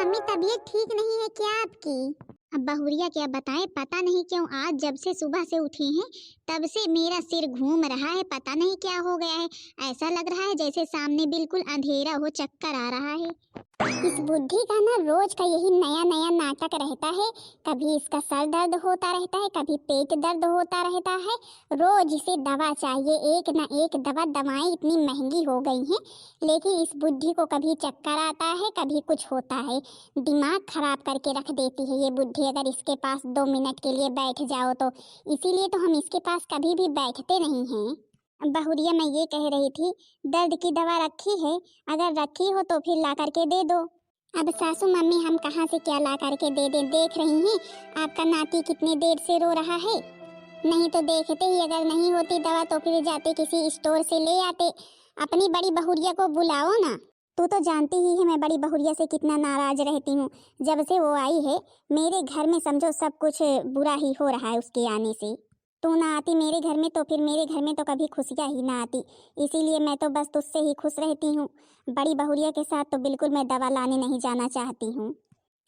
Mummy तबीयत ठीक नहीं है क्या आपकी? अब बहुरिया क्या बताएं, पता नहीं क्यों आज जब से सुबह से उठी हैं तब से मेरा सिर घूम रहा है। पता नहीं क्या हो गया है। ऐसा लग रहा है जैसे सामने बिल्कुल अंधेरा हो, चक्कर आ रहा है। इस बुद्धि का ना रोज का यही नया नया नाटक रहता है। कभी इसका सर दर्द होता रहता है, कभी पेट दर्द होता रहता है। रोज इसे दवा चाहिए, एक ना एक दवा। दवाएं इतनी महंगी हो गई हैं, लेकिन इस बुद्धि को कभी चक्कर आता है, कभी कुछ होता है। दिमाग खराब करके रख देती है ये बुद्धि। अगर इसके पास 2 मिनट के लिए बैठ जाओ तो इसीलिए तो हम इसके पास कभी भी बैठते नहीं हैं। बहुरिया मैं ये कह रही थी, दर्द की दवा रखी है? अगर रखी हो तो फिर ला करके दे दो। अब सासू मम्मी हम कहाँ से क्या ला करके दे दें? देख रही हैं आपका नाती कितने देर से रो रहा है। नहीं तो देखते ही अगर नहीं होती दवा तो फिर जाते किसी स्टोर से ले आते। अपनी बड़ी बहुरिया को बुलाओ ना। तू तो जानती ही है मैं बड़ी बहुरिया से कितना नाराज रहती हूँ। जब से वो आई है मेरे घर में समझो सब कुछ बुरा ही हो रहा है उसके आने से। तू ना आती मेरे घर में तो फिर मेरे घर में तो कभी खुशियाँ ही ना आती। इसीलिए मैं तो बस तुझसे ही खुश रहती हूँ। बड़ी बहुरिया के साथ तो बिल्कुल मैं दवा लाने नहीं जाना चाहती हूँ।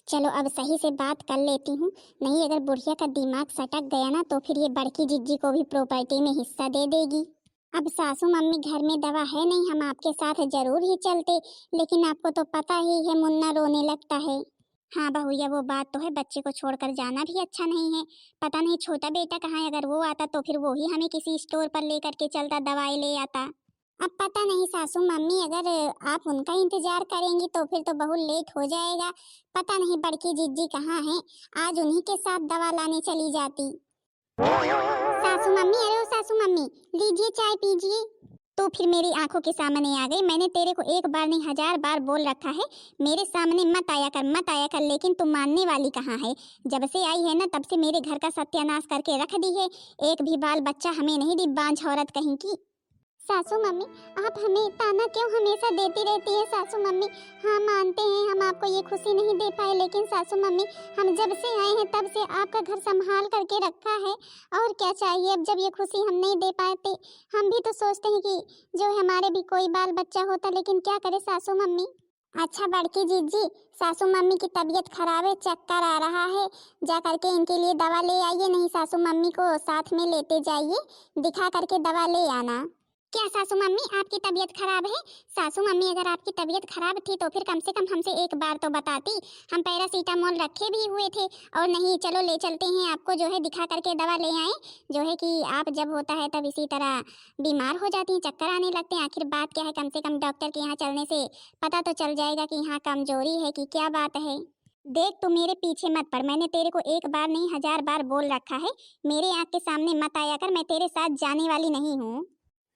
चलो अब सही से बात कर लेती हूँ, नहीं अगर बुढ़िया का दिमाग सटक गया ना तो फिर ये बड़की जिज्जी को भी प्रॉपर्टी में हिस्सा दे देगी। अब सासू मम्मी घर में दवा है नहीं, हम आपके साथ जरूर ही चलते, लेकिन आपको तो पता ही है मुन्ना रोने लगता है। हाँ बहुया वो बात तो है, बच्चे को छोड़कर जाना भी अच्छा नहीं है। पता नहीं छोटा बेटा कहाँ है, अगर वो आता तो फिर वो ही हमें किसी स्टोर पर लेकर के चलता, दवाई ले आता। अब पता नहीं सासू मम्मी, अगर आप उनका इंतजार करेंगी तो फिर तो बहुत लेट हो जाएगा। पता नहीं बड़की जिज्जी कहाँ है, आज उन्हीं के साथ दवा लाने चली जाती। सासू मम्मी, अरे ओ सासू मम्मी, लीजिए चाय पीजिए। तो फिर मेरी आंखों के सामने आ गई। मैंने तेरे को एक बार नहीं 1000 बार बोल रखा है मेरे सामने मत आया कर, मत आया कर, लेकिन तू मानने वाली कहाँ है। जब से आई है ना तब से मेरे घर का सत्यानाश करके रख दी है। एक भी बाल बच्चा हमें नहीं दी, बांझ औरत कहीं की। सासू मम्मी, आप हमें ताना क्यों हमेशा देती रहती है सासू मम्मी? हाँ मानते हैं हम आपको ये खुशी नहीं दे पाए, लेकिन सासू मम्मी हम जब से आए हैं तब से आपका घर संभाल करके रखा है। और क्या चाहिए? अब जब ये खुशी हम नहीं दे पाते, हम भी तो सोचते हैं कि जो हमारे भी कोई बाल बच्चा होता, लेकिन क्या करे सासू मम्मी। अच्छा बड़की जीजी, सासू मम्मी की तबीयत खराब है, चक्कर आ रहा है, जा करके इनके लिए दवा ले आइए। नहीं सासू मम्मी को साथ में लेते जाइए, दिखा करके दवा ले आना। क्या सासू मम्मी आपकी तबीयत खराब है? सासू मम्मी अगर आपकी तबीयत खराब थी तो फिर कम से कम हमसे एक बार तो बताती। हम पैरासीटामोल रखे भी हुए थे। और नहीं चलो ले चलते हैं आपको, जो है दिखा करके दवा ले आए। जो है कि आप जब होता है तब इसी तरह बीमार हो जाती हैं, चक्कर आने लगते हैं। आखिर बात क्या है, कम से कम डॉक्टर के यहाँ चलने से पता तो चल जाएगा कि यहाँ कमजोरी है कि क्या बात है। देख तू मेरे पीछे मत पड़, मैंने तेरे को एक बार नहीं 1000 बार बोल रखा है मेरे आँख के सामने मत आया कर, मैं तेरे साथ जाने वाली नहीं हूँ।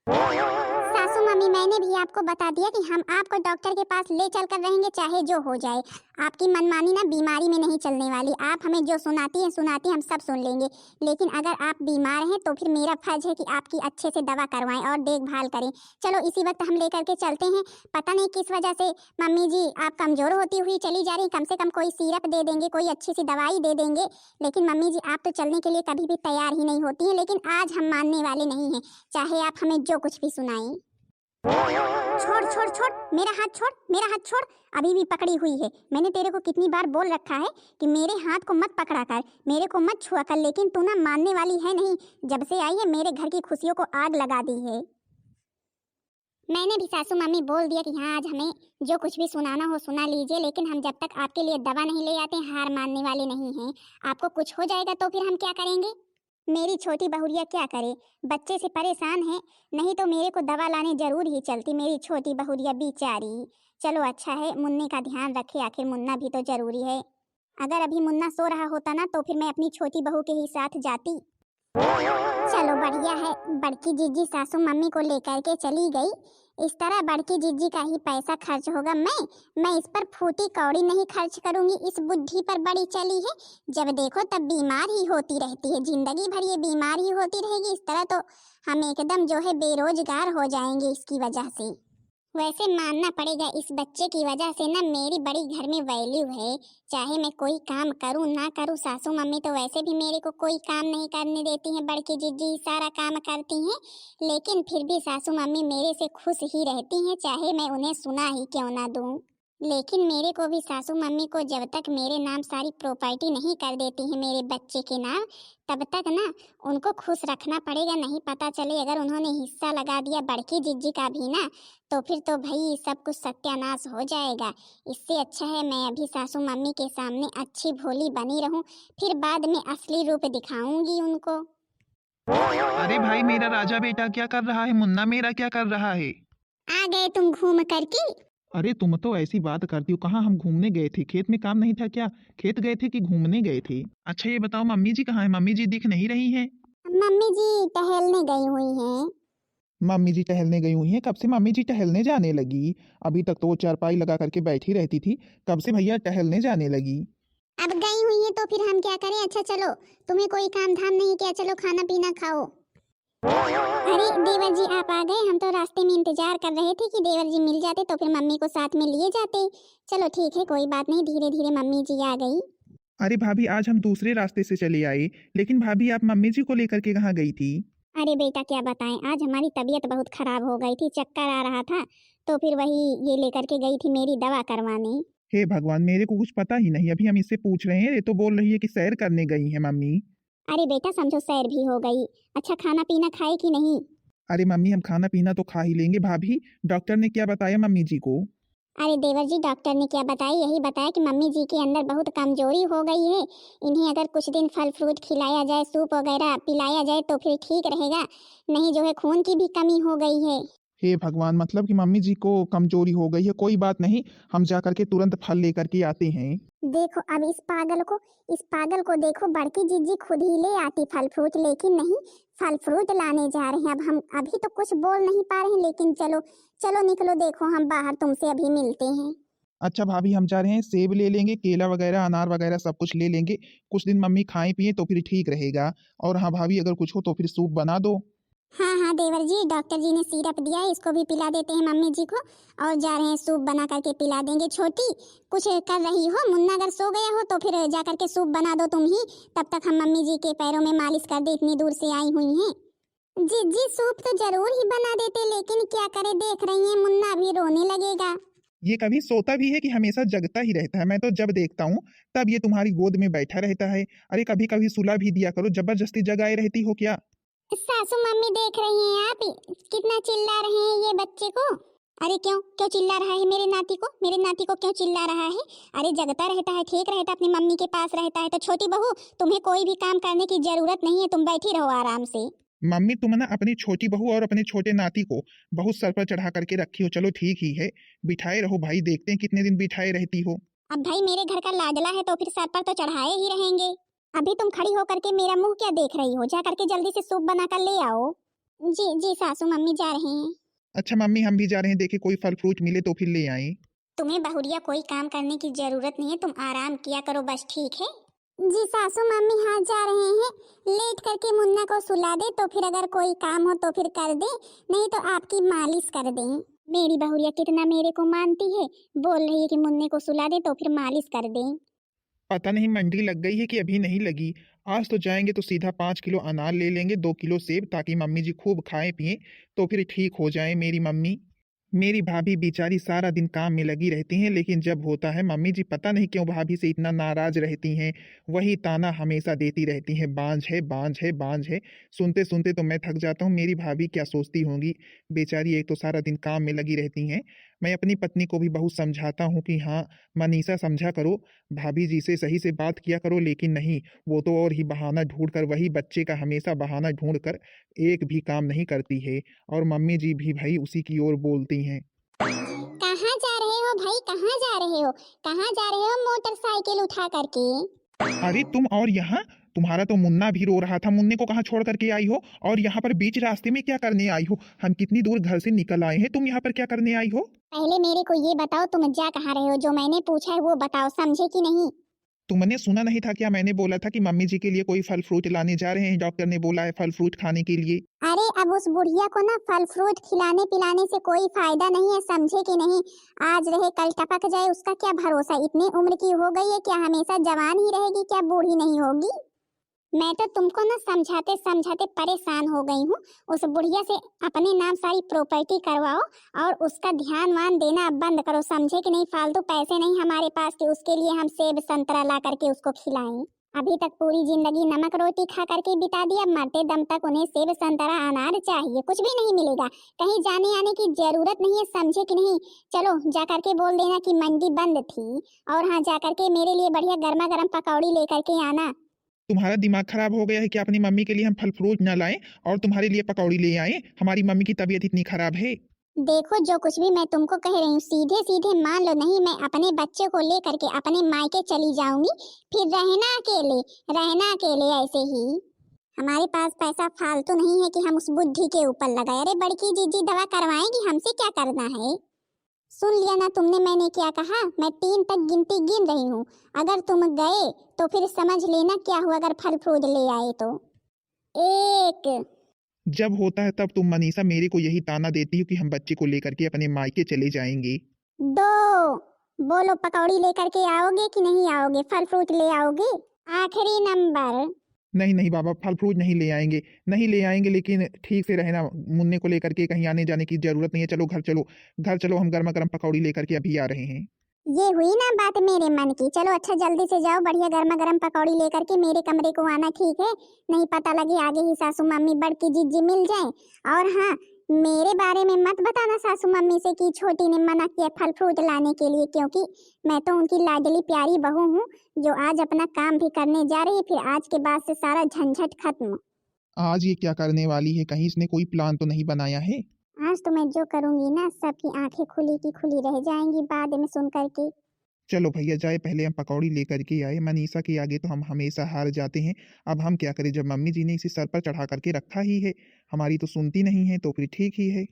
सासू मम्मी मैंने भी आपको बता दिया कि हम आपको डॉक्टर के पास ले चल कर रहेंगे चाहे जो हो जाए। आपकी मनमानी ना बीमारी में नहीं चलने वाली। आप हमें जो सुनाती हैं हम सब सुन लेंगे, लेकिन अगर आप बीमार हैं तो फिर मेरा फर्ज है कि आपकी अच्छे से दवा करवाएं और देखभाल करें। चलो इसी वक्त हम लेकर के चलते हैं। पता नहीं किस वजह से मम्मी जी आप कमज़ोर होती हुई चली जा रही। कम से कम कोई सिरप दे देंगे, कोई अच्छी सी दवाई दे देंगे, लेकिन मम्मी जी आप तो चलने के लिए कभी भी तैयार ही नहीं होती हैं। लेकिन आज हम मानने वाले नहीं हैं, चाहे आप हमें जो कुछ भी सुनाएं। छोड़ छोड़ छोड़, मेरा हाथ छोड़, मेरा हाथ छोड़। अभी भी पकड़ी हुई है। मैंने तेरे को कितनी बार बोल रखा है कि मेरे हाथ को मत पकड़ा कर, मेरे को मत छुआ कर, लेकिन तू ना मानने वाली है नहीं। जब से आई है मेरे घर की खुशियों को आग लगा दी है। मैंने भी सासू मम्मी बोल दिया कि हाँ आज हमें जो कुछ भी सुनाना हो सुना लीजिए, लेकिन हम जब तक आपके लिए दवा नहीं ले आते हार मानने वाले नहीं हैं। आपको कुछ हो जाएगा तो फिर हम क्या करेंगे? मेरी छोटी बहुरिया क्या करे, बच्चे से परेशान है, नहीं तो मेरे को दवा लाने जरूर ही चलती मेरी छोटी बहुरिया बेचारी। चलो अच्छा है मुन्ने का ध्यान रखे, आखिर मुन्ना भी तो जरूरी है। अगर अभी मुन्ना सो रहा होता ना तो फिर मैं अपनी छोटी बहू के ही साथ जाती। चलो बढ़िया है, बड़की जीजी सासू मम्मी को लेकर के चली गई। इस तरह बड़की जीजी का ही पैसा खर्च होगा। मैं इस पर फूटी कौड़ी नहीं खर्च करूंगी। इस बुद्धि पर बड़ी चली है, जब देखो तब बीमार ही होती रहती है, जिंदगी भर ये बीमार ही होती रहेगी। इस तरह तो हम एकदम जो है बेरोजगार हो जाएंगे इसकी वजह से। वैसे मानना पड़ेगा इस बच्चे की वजह से ना मेरी बड़ी घर में वैल्यू है। चाहे मैं कोई काम करूं ना करूं, सासू मम्मी तो वैसे भी मेरे को कोई काम नहीं करने देती हैं, बड़की जीजी सारा काम करती हैं, लेकिन फिर भी सासू मम्मी मेरे से खुश ही रहती हैं, चाहे मैं उन्हें सुना ही क्यों ना दूं। लेकिन मेरे को भी सासू मम्मी को जब तक मेरे नाम सारी प्रॉपर्टी नहीं कर देती है मेरे बच्चे के नाम, तब तक ना उनको खुश रखना पड़ेगा। नहीं पता चले अगर उन्होंने हिस्सा लगा दिया बड़की जीजी का भी ना, तो फिर तो भाई सब कुछ सत्यानाश हो जाएगा। इससे अच्छा है मैं अभी सासू मम्मी के सामने अच्छी भोली बनी रहूं, फिर बाद में असली रूप दिखाऊंगी उनको। अरे भाई, मेरा राजा बेटा क्या कर रहा है? मुन्ना मेरा क्या कर रहा है? आ गए तुम घूम करके? अरे तुम तो ऐसी बात करती हो। कहाँ हम घूमने गए थे? खेत में काम नहीं था क्या? खेत गए थे कि घूमने गए थे? अच्छा ये बताओ, मम्मी जी कहाँ है? मम्मी जी दिख नहीं रही हैं। मम्मी जी टहलने गई हुई हैं। मम्मी जी टहलने गई हुई हैं? कब से मम्मी जी टहलने जाने लगी? अभी तक तो वो चारपाई लगा करके बैठी रहती थी, कब से भैया टहलने जाने लगी? अब गई हुई है तो फिर हम क्या करें। अच्छा चलो, तुम्हें कोई काम धाम नहीं क्या, चलो खाना पीना खाओ। अरे देवर जी आप आ गए, हम तो रास्ते में इंतजार कर रहे थे कि देवर जी मिल जाते तो फिर मम्मी को साथ में लिए जाते। चलो ठीक है, कोई बात नहीं, धीरे धीरे मम्मी जी आ गई। अरे भाभी, आज हम दूसरे रास्ते से चले आए, लेकिन भाभी आप मम्मी जी को लेकर के कहाँ गई थी? अरे बेटा क्या बताएं, आज हमारी तबीयत बहुत खराब हो गई थी, चक्कर आ रहा था, तो फिर वही ये लेकर के गई थी मेरी दवा करवाने। हे भगवान, मेरे को कुछ पता ही नहीं। अभी हम इससे पूछ रहे हैं, ये तो बोल रही है कि सैर करने गई है मम्मी। अरे बेटा समझो सैर भी हो गई। अच्छा खाना पीना खाए कि नहीं? अरे मम्मी, हम खाना पीना तो खा ही लेंगे। भाभी, डॉक्टर ने क्या बताया मम्मी जी को? अरे देवर जी डॉक्टर ने क्या बताया, यही बताया कि मम्मी जी के अंदर बहुत कमजोरी हो गई है। इन्हें अगर कुछ दिन फल फ्रूट खिलाया जाए, सूप वगैरह पिलाया जाए तो फिर ठीक रहेगा, नहीं जो है खून की भी कमी हो गई है। हे भगवान, मतलब कि मम्मी जी को कमजोरी हो गई है। कोई बात नहीं, हम जा करके तुरंत फल लेकर के आते हैं। देखो अब इस पागल को देखो, बड़की जीजी खुद ही ले आती फल फ्रूट, लेकिन नहीं, फल फ्रूट लाने जा रहे हैं। अब हम अभी तो कुछ बोल नहीं पा रहे हैं, लेकिन चलो चलो निकलो, देखो हम बाहर तुमसे अभी मिलते हैं। अच्छा भाभी, हम जा रहे हैं, सेब ले लेंगे, केला वगैरह अनार वगैरह सब कुछ ले लेंगे। कुछ दिन मम्मी खाएं पिए तो फिर ठीक रहेगा। और हाँ भाभी, अगर कुछ हो तो फिर सूप बना दो। हाँ हाँ देवर जी, डॉक्टर जी ने सिरप दिया है, इसको भी पिला देते हैं मम्मी जी को, और जा रहे हैं सूप बना करके पिला देंगे। छोटी कुछ कर रही हो? मुन्ना अगर सो गया हो तो फिर जा करके सूप बना दो तुम ही, तब तक हम मम्मी जी के पैरों में मालिश कर दे, इतनी दूर से आई हुई हैं। जी जी सूप तो जरूर ही बना देते, लेकिन क्या करे, देख रही हैं मुन्ना भी रोने लगेगा। ये कभी सोता भी है कि हमेशा जगता ही रहता है? मैं तो जब देखता हूँ तब ये तुम्हारी गोद में बैठा रहता है। अरे कभी कभी सुला भी दिया करो, जबरदस्ती जगाए रहती हो क्या? सासू मम्मी देख रही हैं आप कितना चिल्ला रहे हैं ये बच्चे को। अरे क्यों क्यों चिल्ला रहा है मेरे नाती को, मेरे नाती को क्यों चिल्ला रहा है? अरे जगता रहता है, ठीक रहता, अपनी मम्मी के पास रहता है। तो छोटी बहू, तुम्हें कोई भी काम करने की जरूरत नहीं है, तुम बैठी रहो आराम से। मम्मी, तुम ना अपनी छोटी बहू और अपने छोटे नाती को बहुत सर पर चढ़ा करके रखी हो। चलो ठीक ही है, बिठाए रहो भाई, देखते हैं कितने दिन बिठाए रहती हो। अब भाई मेरे घर का लाडला है तो फिर सर पर तो चढ़ाए ही रहेंगे। अभी तुम खड़ी होकर के मेरा मुंह क्या देख रही हो, जा करके जल्दी से सूप बना कर ले आओ। जी जी सासू मम्मी जा रहे हैं। अच्छा मम्मी, हम भी जा रहे हैं, देखे कोई फल फ्रूट मिले तो फिर ले आए। तुम्हें बहुरिया कोई काम करने की जरूरत नहीं है, तुम आराम किया करो बस, ठीक है? जी सासू मम्मी हाँ जा रहे हैं, लेट करके मुन्ना को सुला दे, तो फिर अगर कोई काम हो तो फिर कर दे, नहीं तो आपकी मालिश कर दें। मेरी बहुरिया कितना मेरे को मानती है, बोल रही है कि मुन्ने को सुला दे तो फिर मालिश कर दें। पता नहीं मंडी लग गई है कि अभी नहीं लगी। आज तो जाएंगे तो सीधा 5 किलो अनार ले लेंगे, 2 किलो सेब, ताकि मम्मी जी खूब खाएं पिए तो फिर ठीक हो जाए मेरी मम्मी। मेरी भाभी बेचारी सारा दिन काम में लगी रहती हैं, लेकिन जब होता है मम्मी जी पता नहीं क्यों भाभी से इतना नाराज रहती हैं। वही ताना हमेशा देती रहती हैं, बांझ है बांझ है बांझ है। सुनते सुनते तो मैं थक जाता हूँ। मेरी भाभी क्या सोचती होंगी, बेचारी एक तो सारा दिन काम में लगी रहती हैं। मैं अपनी पत्नी को भी बहुत समझाता हूँ कि हाँ मनीषा, समझा करो, भाभी जी से सही से बात किया करो, लेकिन नहीं, वो तो और ही बहाना ढूंढ कर, वही बच्चे का हमेशा बहाना ढूंढ कर एक भी काम नहीं करती है। और मम्मी जी भी भाई उसी की ओर बोलती हैं। कहाँ जा रहे हो भाई, कहाँ जा रहे हो, कहाँ जा रहे हो मोटरसाइकिल उठा करके? अरे तुम, और यहाँ तुम्हारा तो मुन्ना भी रो रहा था, मुन्ने को कहाँ छोड़ करके आई हो? और यहाँ पर बीच रास्ते में क्या करने आई हो? हम कितनी दूर घर से निकल आए हैं, तुम यहाँ पर क्या करने आई हो? पहले मेरे को ये बताओ तुम जा कहाँ रहे हो, जो मैंने पूछा है वो बताओ, समझे कि नहीं? तुमने सुना नहीं था क्या? मैंने बोला था कि मम्मी जी के लिए कोई फल फ्रूट लाने जा रहे हैं, डॉक्टर ने बोला है फल फ्रूट खाने के लिए। अरे अब उस बुढ़िया को ना फल फ्रूट खिलाने पिलाने से कोई फायदा नहीं है, समझे कि नहीं? आज रहे कल टपक जाए, उसका क्या भरोसा, इतनी उम्र की हो गई है, क्या हमेशा जवान ही रहेगी, क्या बूढ़ी नहीं होगी? मैं तो तुमको ना समझाते समझाते परेशान हो गई हूँ। उस बुढ़िया से अपने नाम सारी प्रॉपर्टी करवाओ और उसका ध्यान वान देना अब बंद करो, समझे कि नहीं? फालतू पैसे नहीं हमारे पास कि उसके लिए हम सेब संतरा ला करके उसको खिलाएं। अभी तक पूरी जिंदगी नमक रोटी खा करके बिता दी, अब मरते दम तक उन्हें सेब संतरा अनार चाहिए, कुछ भी नहीं मिलेगा। कहीं जाने आने की जरूरत नहीं है, समझे कि नहीं? चलो जा करके बोल देना कि मंडी बंद थी, और हाँ जा करके मेरे लिए बढ़िया गर्मा गर्म पकौड़ी लेकर के आना। तुम्हारा दिमाग खराब हो गया है कि अपनी मम्मी के लिए हम फल फ्रूट न लाएं और तुम्हारे लिए पकौड़ी ले आए? हमारी मम्मी की तबीयत इतनी खराब है? देखो जो कुछ भी मैं तुमको कह रही हूँ सीधे सीधे मान लो, नहीं मैं अपने बच्चे को ले करके अपने मायके चली जाऊंगी, फिर रहना अकेले ऐसे ही। हमारे पास पैसा फालतू नहीं है कि हम उस बुद्धि के ऊपर लगाए। अरे बड़की जीजी दवा करवाएंगी, हमसे क्या करना है? सुन लिया ना तुमने मैंने क्या कहा? मैं 3 तक गिनती गिन रही हूँ, अगर तुम गए तो फिर समझ लेना क्या हुआ अगर फल फ्रूट ले आए तो। 1 जब होता है तब तुम मनीषा मेरे को यही ताना देती हो कि हम बच्चे को लेकर के अपने मायके चले जाएंगे। 2 बोलो पकौड़ी लेकर के आओगे कि नहीं आओगे? फल फ्रूट ले आओगे? आखिरी नंबर। नहीं नहीं बाबा, फल फ्रूट नहीं ले आएंगे, नहीं ले आएंगे, लेकिन ठीक से रहना। मुन्ने को लेकर के कहीं आने जाने की जरूरत नहीं है। चलो घर चलो, घर चलो, हम गर्मा गर्म पकौड़ी लेकर के अभी आ रहे हैं। ये हुई ना बात मेरे मन की। चलो अच्छा जल्दी से जाओ, बढ़िया गर्मा गर्म पकौड़ी लेकर के मेरे कमरे को आना, ठीक है? नहीं पता लगे आगे ही सासू मम्मी बड़की जीजी मिल जाए। और हाँ, मेरे बारे में मत बताना सासू मम्मी से कि छोटी ने मना किया फल फ्रूट लाने के लिए, क्योंकि मैं तो उनकी लाडली प्यारी बहू हूँ जो आज अपना काम भी करने जा रही है। फिर आज के बाद से सारा झंझट खत्म। आज ये क्या करने वाली है? कहीं इसने कोई प्लान तो नहीं बनाया है? आज तो मैं जो करूंगी ना सबकी आंखें खुली की खुली रह जाएंगी बाद में सुन करके। चलो भैया जाए, पहले हम पकौड़ी लेकर के आए। मनीषा के आगे तो हम हमेशा हार जाते हैं। अब हम क्या करें, जब मम्मी जी ने इसे सर पर चढ़ा करके रखा ही है, हमारी तो सुनती नहीं है, तो फिर ठीक ही है।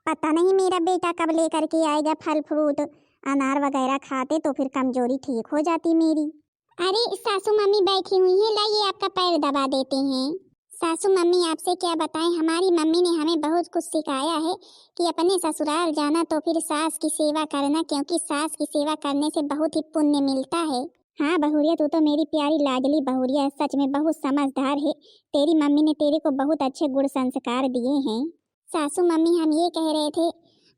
पता नहीं मेरा बेटा कब लेकर के आएगा फल फ्रूट, अनार वगैरह खाते तो फिर कमजोरी ठीक हो जाती मेरी। अरे सासू मम्मी बैठी हुई हैं, लाइए आपका पैर दबा देते हैं। सासू मम्मी आपसे क्या बताएं, हमारी मम्मी ने हमें बहुत कुछ सिखाया है कि अपने ससुराल जाना तो फिर सास की सेवा करना, क्योंकि सास की सेवा करने से बहुत ही पुण्य मिलता है। हाँ बहुरिया, तू तो मेरी प्यारी लाडली बहुरिया है, सच में बहुत समझदार है। तेरी मम्मी ने तेरे को बहुत अच्छे गुण संस्कार दिए हैं। सासू मम्मी हम ये कह रहे थे,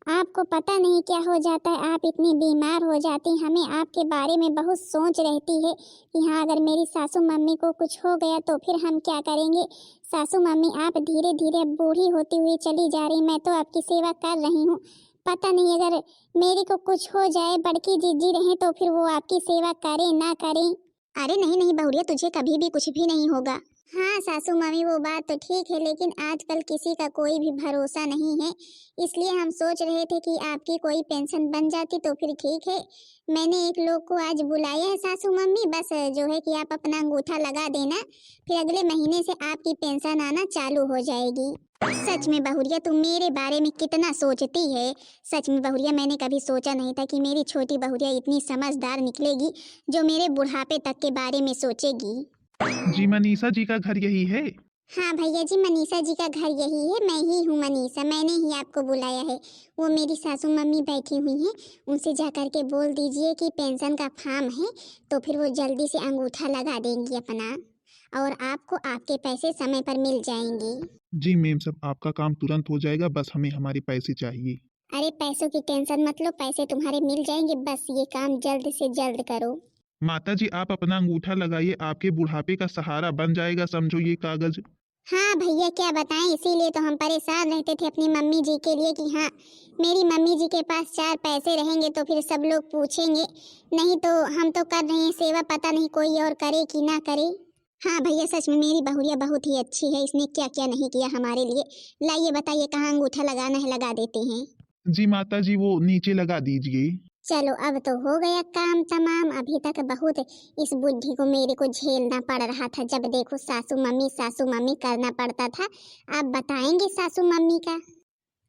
आपको पता नहीं क्या हो जाता है, आप इतनी बीमार हो जाती, हमें आपके बारे में बहुत सोच रहती है कि हाँ अगर मेरी सासू मम्मी को कुछ हो गया तो फिर हम क्या करेंगे। सासू मम्मी आप धीरे धीरे बूढ़ी होती हुई चली जा रही, मैं तो आपकी सेवा कर रही हूँ। पता नहीं अगर मेरी को कुछ हो जाए, बड़की जीजी रहे तो फिर वो आपकी सेवा करें ना करें। अरे नहीं नहीं बहुरिया, तुझे कभी भी कुछ भी नहीं होगा। हाँ सासू मम्मी वो बात तो ठीक है, लेकिन आजकल किसी का कोई भी भरोसा नहीं है, इसलिए हम सोच रहे थे कि आपकी कोई पेंशन बन जाती तो फिर ठीक है। मैंने एक लोग को आज बुलाया है सासू मम्मी, बस जो है कि आप अपना अंगूठा लगा देना, फिर अगले महीने से आपकी पेंशन आना चालू हो जाएगी। सच में बहुरिया तुम मेरे बारे में कितना सोचती है। सच में बहुरिया मैंने कभी सोचा नहीं था कि मेरी छोटी बहुरिया इतनी समझदार निकलेगी जो मेरे बुढ़ापे तक के बारे में सोचेगी। जी मनीषा जी का घर यही है? हाँ भैया जी, मनीषा जी का घर यही है, मैं ही हूँ मनीषा, मैंने ही आपको बुलाया है। वो मेरी सासू मम्मी बैठी हुई हैं, उनसे जा कर के बोल दीजिए कि पेंशन का फॉर्म है, तो फिर वो जल्दी से अंगूठा लगा देंगी अपना, और आपको आपके पैसे समय पर मिल जाएंगे। जी मेम साहब, आपका काम तुरंत हो जाएगा, बस हमें हमारे पैसे चाहिए। अरे पैसों की टेंशन मत लो, पैसे तुम्हारे मिल जाएंगे, बस ये काम जल्द से जल्द करो। माता जी आप अपना अंगूठा लगाइए, आपके बुढ़ापे का सहारा बन जाएगा, समझो ये कागज। हाँ भैया क्या बताएं, इसीलिए तो हम परेशान रहते थे अपनी मम्मी जी के लिए कि हाँ मेरी मम्मी जी के पास 4 पैसे रहेंगे तो फिर सब लोग पूछेंगे, नहीं तो हम तो कर रहे हैं सेवा, पता नहीं कोई और करे कि ना करे। हाँ भैया सच में मेरी बहुरिया बहुत ही अच्छी है, इसने क्या क्या नहीं किया हमारे लिए। लाइए बताइए कहाँ अंगूठा लगाना है, लगा देते हैं। जी माता जी वो नीचे लगा दीजिए। चलो अब तो हो गया काम तमाम। अभी तक बहुत इस बुद्धि को मेरे को झेलना पड़ रहा था, जब देखो सासू मम्मी करना पड़ता था। अब बताएंगे सासू मम्मी का।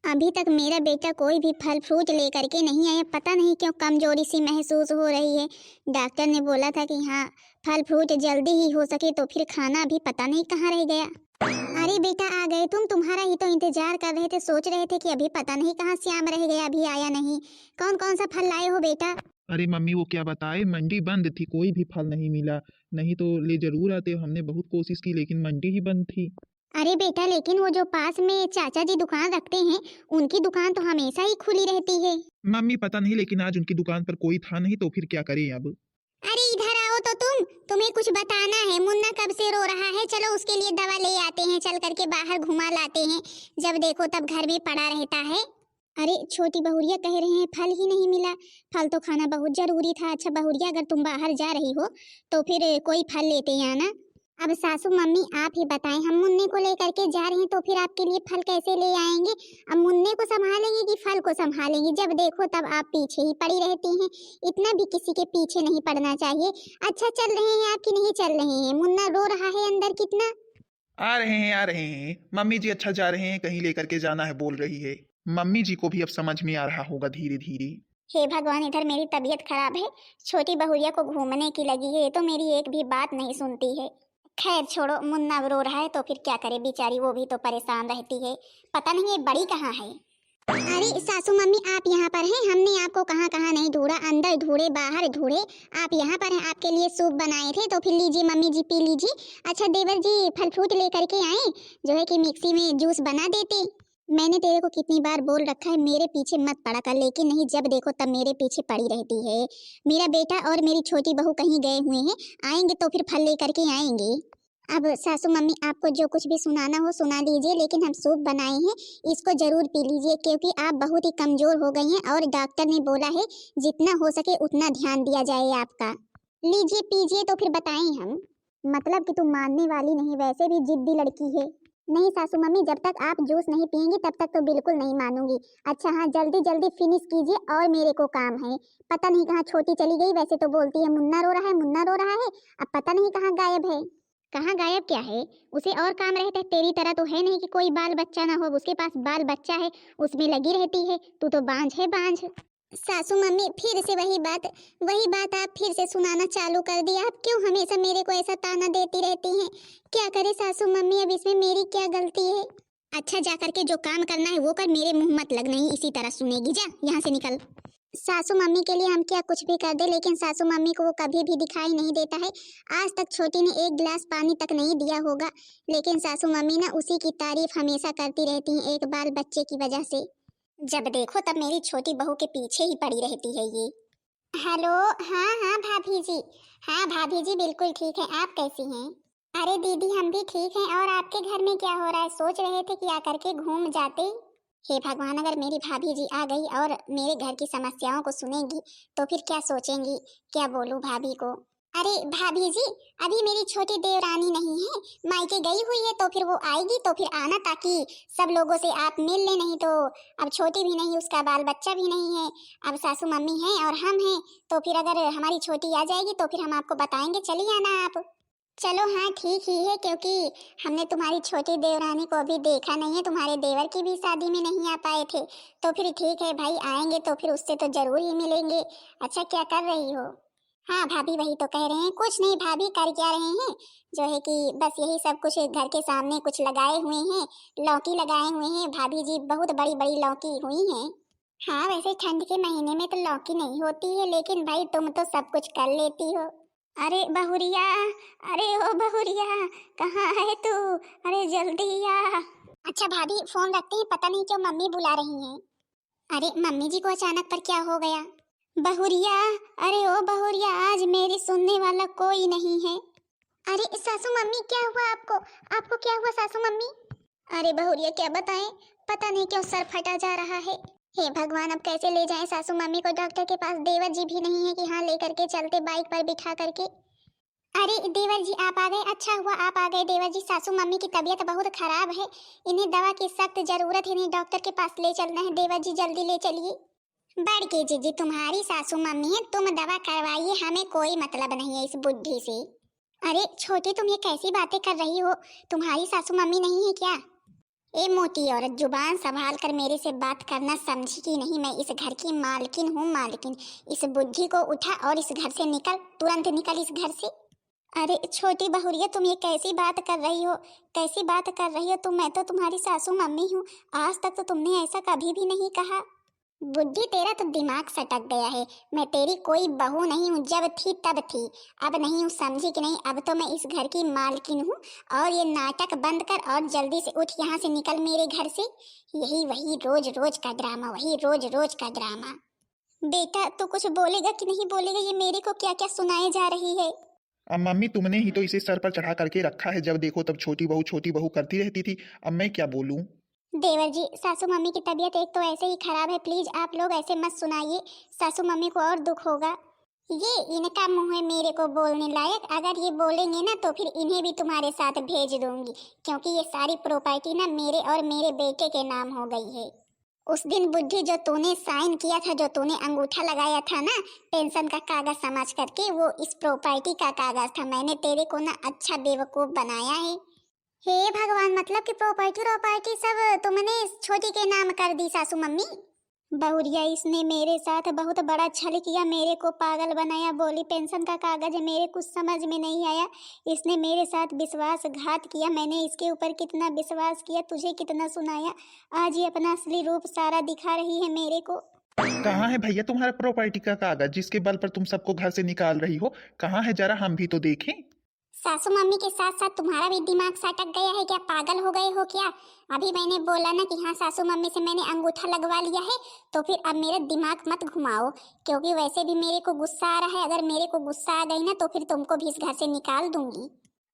अभी तक मेरा बेटा कोई भी फल फ्रूट लेकर के नहीं आया, पता नहीं क्यों कमजोरी सी महसूस हो रही है। डॉक्टर ने बोला था कि हाँ फल फ्रूट जल्दी ही हो सके, तो फिर खाना भी पता नहीं कहाँ रह गया। अरे बेटा आ गए तुम, तुम्हारा ही तो इंतजार कर रहे थे, सोच रहे थे कि अभी पता नहीं कहाँ श्याम रह गया, अभी आया नहीं। कौन कौन सा फल लाए हो बेटा? अरे मम्मी वो क्या बताए, मंडी बंद थी, कोई भी फल नहीं मिला। नहीं तो ले जरूर आते, हमने बहुत कोशिश की लेकिन मंडी ही बंद थी। अरे बेटा, लेकिन वो जो पास में चाचा जी दुकान रखते हैं, उनकी दुकान तो हमेशा ही खुली रहती है। मम्मी पता नहीं, लेकिन आज उनकी दुकान पर कोई था नहीं, तो फिर क्या करें अब। अरे इधर आओ तो तुम्हें कुछ बताना है। मुन्ना कब से रो रहा है, चलो उसके लिए दवा ले आते हैं, चल करके बाहर घुमा लाते हैं। जब देखो तब घर में पड़ा रहता है। अरे छोटी बहुरिया कह रहे हैं फल ही नहीं मिला। फल तो खाना बहुत जरूरी था। अच्छा बहुरिया, अगर तुम बाहर जा रही हो तो फिर कोई फल लेते आना। अब सासू मम्मी आप ही बताएं, हम मुन्ने को लेकर के जा रहे हैं तो फिर आपके लिए फल कैसे ले आएंगे। अब मुन्ने को संभालेंगे कि फल को संभालेंगे, जब देखो तब आप पीछे ही पड़ी रहती हैं। इतना भी किसी के पीछे नहीं पड़ना चाहिए। अच्छा चल रहे हैं आप कि नहीं चल रहे हैं? मुन्ना रो रहा है अंदर कितना। आ रहे हैं, आ रहे हैं मम्मी जी, अच्छा जा रहे हैं, कहीं लेकर के जाना है बोल रही है। मम्मी जी को भी अब समझ में आ रहा होगा धीरे धीरे। हे भगवान, इधर मेरी तबीयत खराब है, छोटी बहुरिया को घूमने की लगी है, ये तो मेरी एक भी बात नहीं सुनती है। खैर छोड़ो, मुन्ना रो रहा है तो फिर क्या करे बेचारी, वो भी तो परेशान रहती है। पता नहीं ये बड़ी कहाँ है। अरे सासू मम्मी आप यहाँ पर हैं, हमने आपको कहाँ कहाँ नहीं ढूंढा, अंदर ढूंढे बाहर ढूंढे, आप यहाँ पर हैं। आपके लिए सूप बनाए थे तो फिर लीजिए मम्मी जी पी लीजिए। अच्छा देवर जी फल फ्रूट लेकर के आए, जो है कि मिक्सी में जूस बना देते। मैंने तेरे को कितनी बार बोल रखा है मेरे पीछे मत पड़ा कर, लेकिन नहीं, जब देखो तब मेरे पीछे पड़ी रहती है। मेरा बेटा और मेरी छोटी बहू कहीं गए हुए हैं, आएंगे तो फिर फल लेकर के आएंगे। अब सासू मम्मी आपको जो कुछ भी सुनाना हो सुना दीजिए, लेकिन हम सूप बनाए हैं, इसको जरूर पी लीजिए, क्योंकि आप बहुत ही कमजोर हो गई हैं और डॉक्टर ने बोला है जितना हो सके उतना ध्यान दिया जाए आपका। लीजिए पीजिए तो फिर बताएं हम। मतलब कि तुम मानने वाली नहीं, वैसे भी जिद्दी लड़की है। नहीं सासू मम्मी, जब तक आप जूस नहीं पियेंगी तब तक तो बिल्कुल नहीं मानूंगी। अच्छा हाँ, जल्दी जल्दी फिनिश कीजिए और मेरे को काम है। पता नहीं कहाँ छोटी चली गई, वैसे तो बोलती है मुन्ना रो रहा है मुन्ना रो रहा है, अब पता नहीं कहाँ गायब है। कहाँ गायब क्या है, उसे और काम रहता है, तेरी तरह तो है नहीं कि कोई बाल बच्चा ना हो, उसके पास बाल बच्चा है, उसमें लगी रहती है। तू तो बांझ है बांझ। सासू मम्मी फिर से वही बात आप फिर से सुनाना चालू कर दी। आप क्यों हमेशा मेरे को ऐसा ताना देती रहती हैं? क्या करे सासू मम्मी, अब इसमें मेरी क्या गलती है? अच्छा जा करके जो काम करना है वो कर, मेरे मुंह मत लग, नहीं इसी तरह सुनेगी, जा यहाँ से निकल। सासू मम्मी के लिए हम क्या कुछ भी कर दे, लेकिन सासू मम्मी को वो कभी भी दिखाई नहीं देता है। आज तक छोटी ने एक गिलास पानी तक नहीं दिया होगा, लेकिन सासू मम्मी ना उसी की तारीफ हमेशा करती रहती हैं, एक बाल बच्चे की वजह से। जब देखो तब मेरी छोटी बहू के पीछे ही पड़ी रहती है ये। हेलो, हाँ हाँ भाभी जी, हाँ भाभी जी बिल्कुल ठीक है, आप कैसी हैं? अरे दीदी हम भी ठीक हैं, और आपके घर में क्या हो रहा है? सोच रहे थे कि आकर के घूम जाते। हे भगवान, अगर मेरी भाभी जी आ गई और मेरे घर की समस्याओं को सुनेंगी तो फिर क्या सोचेंगी, क्या बोलूं भाभी को। अरे भाभी जी, अभी मेरी छोटी देवरानी नहीं है, मायके गई हुई है, तो फिर वो आएगी तो फिर आना, ताकि सब लोगों से आप मिल लें। नहीं तो अब छोटी भी नहीं, उसका बाल बच्चा भी नहीं है, अब सासू मम्मी हैं और हम हैं, तो फिर अगर हमारी छोटी आ जाएगी तो फिर हम आपको बताएंगे, चलिए आना आप। चलो हाँ ठीक ही है, क्योंकि हमने तुम्हारी छोटी देवरानी को अभी देखा नहीं है, तुम्हारे देवर की भी शादी में नहीं आ पाए थे, तो फिर ठीक है भाई, आएंगे तो फिर उससे तो जरूर ही मिलेंगे। अच्छा क्या कर रही हो? हाँ भाभी वही तो कह रहे हैं, कुछ नहीं भाभी, कर क्या रहे हैं, जो है कि बस यही सब कुछ घर के सामने कुछ लगाए हुए हैं, लौकी लगाए हुए हैं भाभी जी, बहुत बड़ी बड़ी लौकी हुई हैं। हाँ वैसे ठंड के महीने में तो लौकी नहीं होती है, लेकिन भाई तुम तो सब कुछ कर लेती हो। अरे बहुरिया, अरे ओ बहुरिया, कहाँ है तू? अरे जल्दी आ। अच्छा भाभी फोन रखते हैं, पता नहीं क्यों मम्मी बुला रही हैं। अरे मम्मी जी को अचानक पर क्या हो गया? बहुरिया, अरे ओ बहुरिया, आज मेरी सुनने वाला कोई नहीं है। अरे सासू मम्मी क्या हुआ आपको? आपको क्या हुआ सासू मम्मी? अरे बहुरिया क्या बताएं, पता नहीं क्यों सर फटा जा रहा है। हे भगवान, अब कैसे ले जाएं सासू मम्मी को डॉक्टर के पास? देवर जी भी नहीं है कि हाँ लेकर के चलते बाइक पर बिठा करके। अरे देवर जी आप आ गए, अच्छा हुआ आप आ गए देवर जी। सासू मम्मी की तबीयत बहुत खराब है, इन्हें दवा की सख्त जरूरत है, इन्हें डॉक्टर के पास ले चलना है। देवर जी जल्दी ले चलिए। बड़की जीजी तुम्हारी सासू मम्मी है, तुम दवा करवाइए, हमें कोई मतलब नहीं है इस बुद्धि से। अरे छोटी तुम ये कैसी बातें कर रही हो, तुम्हारी सासू मम्मी नहीं है क्या? ए मोटी औरत, जुबान संभाल कर मेरे से बात करना, समझी कि नहीं? मैं इस घर की मालकिन हूँ, मालकिन। इस बुद्धि को उठा और इस घर से निकल, तुरंत निकल इस घर से। अरे छोटी बहुरिया तुम ये कैसी बात कर रही हो, कैसी बात कर रही हो तुम? मैं तो तुम्हारी सासू मम्मी हूँ, आज तक तो तुमने ऐसा कभी भी नहीं कहा। बुद्धि तेरा तो दिमाग सटक गया है। मैं तेरी कोई बहू नहीं हूँ, जब थी तब थी, अब नहीं हूँ, समझी कि नहीं? अब तो मैं इस घर की मालकिन हूँ। और ये नाटक बंद कर और जल्दी से उठ, यहाँ से निकल मेरे घर से। यही वही रोज रोज का ड्रामा, वही रोज रोज का ड्रामा। बेटा तू कुछ बोलेगा कि नहीं बोलेगा? ये मेरे को क्या क्या सुनाए जा रही है। अब मम्मी तुमने ही तो इसे सर पर चढ़ा करके रखा है, जब देखो तब छोटी बहू करती रहती थी। अब मैं क्या बोलूं? देवर जी, सासू मम्मी की तबीयत एक तो ऐसे ही खराब है, प्लीज आप लोग ऐसे मत सुनाइए, सासू मम्मी को और दुख होगा। ये इनका मुंह है मेरे को बोलने लायक, अगर ये बोलेंगे ना तो फिर इन्हें भी तुम्हारे साथ भेज दूंगी, क्योंकि ये सारी प्रॉपर्टी ना मेरे और मेरे बेटे के नाम हो गई है। उस दिन बुद्धि जो तूने साइन किया था, जो तूने अंगूठा लगाया था ना पेंशन का कागज समझ करके, वो इस प्रॉपर्टी का कागज था। मैंने तेरे को ना अच्छा बेवकूफ बनाया है। हे भगवान, मतलब कि प्रॉपर्टी सब तुमने छोटी के नाम कर दी सासू मम्मी। बहुरिया, इसने मेरे साथ बहुत बड़ा छल किया, मेरे को पागल बनाया। बोली पेंशन का कागज है, मेरे कुछ समझ में नहीं आया। इसने मेरे साथ विश्वासघात किया, मैंने इसके ऊपर कितना विश्वास किया, तुझे कितना सुनाया। आज ये अपना असली रूप सारा दिखा रही है मेरे को। कहाँ है भैया तुम्हारा प्रॉपर्टी का कागज, जिसके बल पर तुम सबको घर से निकाल रही हो? कहाँ है, जरा हम भी तो देखें। सासू मम्मी के साथ साथ तुम्हारा भी दिमाग सटक गया है क्या? पागल हो गए हो क्या? अभी मैंने बोला ना कि हाँ सासू मम्मी से मैंने अंगूठा लगवा लिया है, तो फिर अब मेरा दिमाग मत घुमाओ, क्योंकि वैसे भी मेरे को गुस्सा आ रहा है। अगर मेरे को गुस्सा आ गई ना तो फिर तुमको भी इस घर से निकाल दूंगी।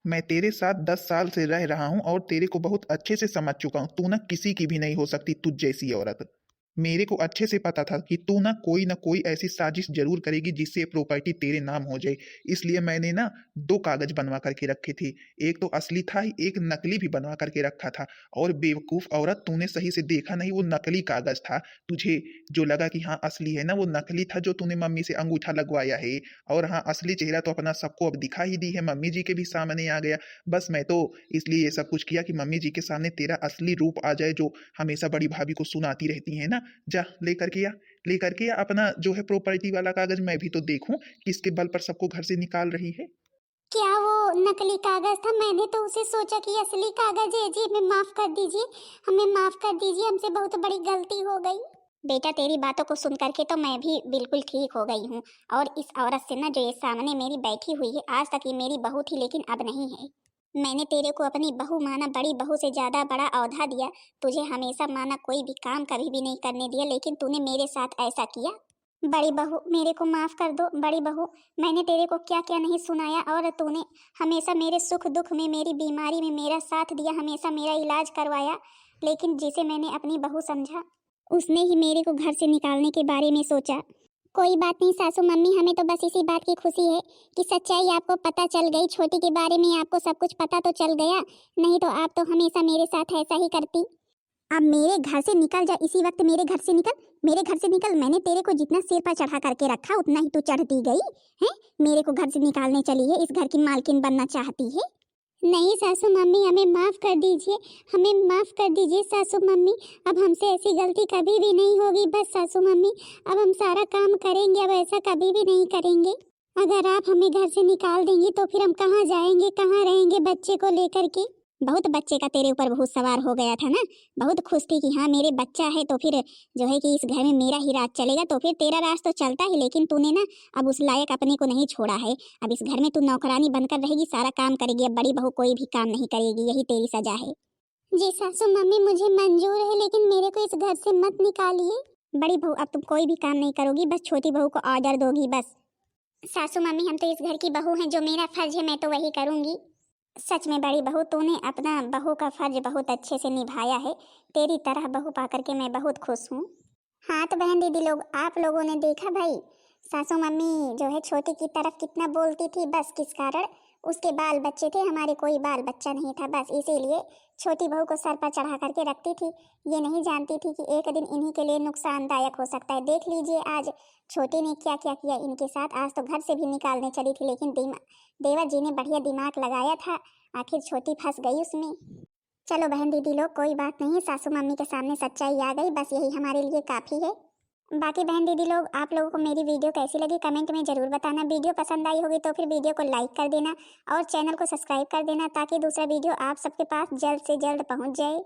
मैं तेरे साथ 10 साल से रह रहा हूँ और तेरे को बहुत अच्छे से समझ चुका हूँ। तू ना किसी की भी नहीं हो सकती तुझ जैसी औरत। मेरे को अच्छे से पता था कि तू ना कोई ऐसी साजिश जरूर करेगी जिससे प्रॉपर्टी तेरे नाम हो जाए। इसलिए मैंने ना 2 कागज बनवा करके रखे थे, एक तो असली था, एक नकली भी बनवा करके रखा था। और बेवकूफ औरत, तूने सही से देखा नहीं, वो नकली कागज था। तुझे जो लगा कि हाँ असली है ना, वो नकली था जो तूने मम्मी से अंगूठा लगवाया है। और हाँ, असली चेहरा तो अपना सबको अब दिखा ही दी है, मम्मी जी के भी सामने आ गया। बस मैं तो इसलिए ये सब कुछ किया कि मम्मी जी के सामने तेरा असली रूप आ जाए, जो हमेशा बड़ी भाभी को सुनाती रहती है ना। जा लेकर के आ अपना जो है प्रॉपर्टी वाला कागज, मैं भी तो देखूं किसके बल पर सबको घर से निकाल रही है। क्या वो नकली कागज था? मैंने तो उसे सोचा कि असली कागज है। जी हमें माफ कर दीजिए, हमें माफ कर दीजिए, हमसे बहुत बड़ी गलती हो गई। बेटा तेरी बातों को सुन करके तो मैं भी बिल्कुल ठीक हो गई हूँ। और इस औरत से ना जो ये सामने मेरी बैठी हुई है, आज तक ये मेरी बहू थी लेकिन अब नहीं है। मैंने तेरे को अपनी बहू माना, बड़ी बहू से ज्यादा बड़ा औहदा दिया, तुझे हमेशा माना, कोई भी काम कभी भी नहीं करने दिया, लेकिन तूने मेरे साथ ऐसा किया। बड़ी बहू मेरे को माफ कर दो। बड़ी बहू, मैंने तेरे को क्या क्या नहीं सुनाया, और तूने हमेशा मेरे सुख दुख में, मेरी बीमारी में मेरा साथ दिया, हमेशा मेरा इलाज करवाया। लेकिन जिसे मैंने अपनी बहू समझा, उसने ही मेरे को घर से निकालने के बारे में सोचा। कोई बात नहीं सासू मम्मी, हमें तो बस इसी बात की खुशी है कि सच्चाई आपको पता चल गई। छोटी के बारे में आपको सब कुछ पता तो चल गया, नहीं तो आप तो हमेशा मेरे साथ ऐसा ही करती। अब मेरे घर से निकल जा, इसी वक्त मेरे घर से निकल, मेरे घर से निकल। मैंने तेरे को जितना सिर पर चढ़ा करके रखा उतना ही तू चढ़ती गई है। मेरे को घर से निकालने चली है, इस घर की मालकिन बनना चाहती है। नहीं सासू मम्मी, हमें माफ कर दीजिए, हमें माफ कर दीजिए सासू मम्मी। अब हमसे ऐसी गलती कभी भी नहीं होगी। बस सासू मम्मी, अब हम सारा काम करेंगे, अब ऐसा कभी भी नहीं करेंगे। अगर आप हमें घर से निकाल देंगी तो फिर हम कहाँ जाएंगे, कहाँ रहेंगे बच्चे को लेकर के? बहुत बच्चे का तेरे ऊपर बहुत सवार हो गया था ना, बहुत खुश थी कि हाँ मेरे बच्चा है, तो फिर जो है कि इस घर में मेरा ही राज चलेगा। तो फिर तेरा राज तो चलता ही, लेकिन तूने ना अब उस लायक अपने को नहीं छोड़ा है। अब इस घर में तू नौकरानी बनकर रहेगी, सारा काम करेगी। अब बड़ी बहू कोई भी काम नहीं करेगी, यही तेरी सजा है। जी सासू मम्मी, मुझे मंजूर है, लेकिन मेरे को इस घर से मत निकालिए। बड़ी बहू, अब तुम कोई भी काम नहीं करोगी, बस छोटी बहू को ऑर्डर दोगी बस। सासू मम्मी, हम तो इस घर की बहू हैं, जो मेरा फर्ज है मैं तो वही करूंगी। सच में बड़ी बहू, तूने अपना बहू का फर्ज बहुत अच्छे से निभाया है। तेरी तरह बहू पाकर के मैं बहुत खुश हूँ। हाँ तो बहन दीदी लोग, आप लोगों ने देखा भाई, सासू मम्मी जो है छोटी की तरफ कितना बोलती थी। बस किस कारण? उसके बाल बच्चे थे, हमारे कोई बाल बच्चा नहीं था, बस इसीलिए छोटी बहू को सर पर चढ़ा करके रखती थी। ये नहीं जानती थी कि एक दिन इन्हीं के लिए नुकसानदायक हो सकता है। देख लीजिए आज छोटी ने क्या क्या किया इनके साथ। आज तो घर से भी निकालने चली थी, लेकिन देवर जी ने बढ़िया दिमाग लगाया था, आखिर छोटी फंस गई उसमें। चलो बहन दीदी लोग, कोई बात नहीं, सासू मम्मी के सामने सच्चाई आ गई, बस यही हमारे लिए काफ़ी है। बाकी बहन दीदी लोग, आप लोगों को मेरी वीडियो कैसी लगी कमेंट में ज़रूर बताना। वीडियो पसंद आई होगी तो फिर वीडियो को लाइक कर देना और चैनल को सब्सक्राइब कर देना, ताकि दूसरा वीडियो आप सबके पास जल्द से जल्द पहुंच जाए।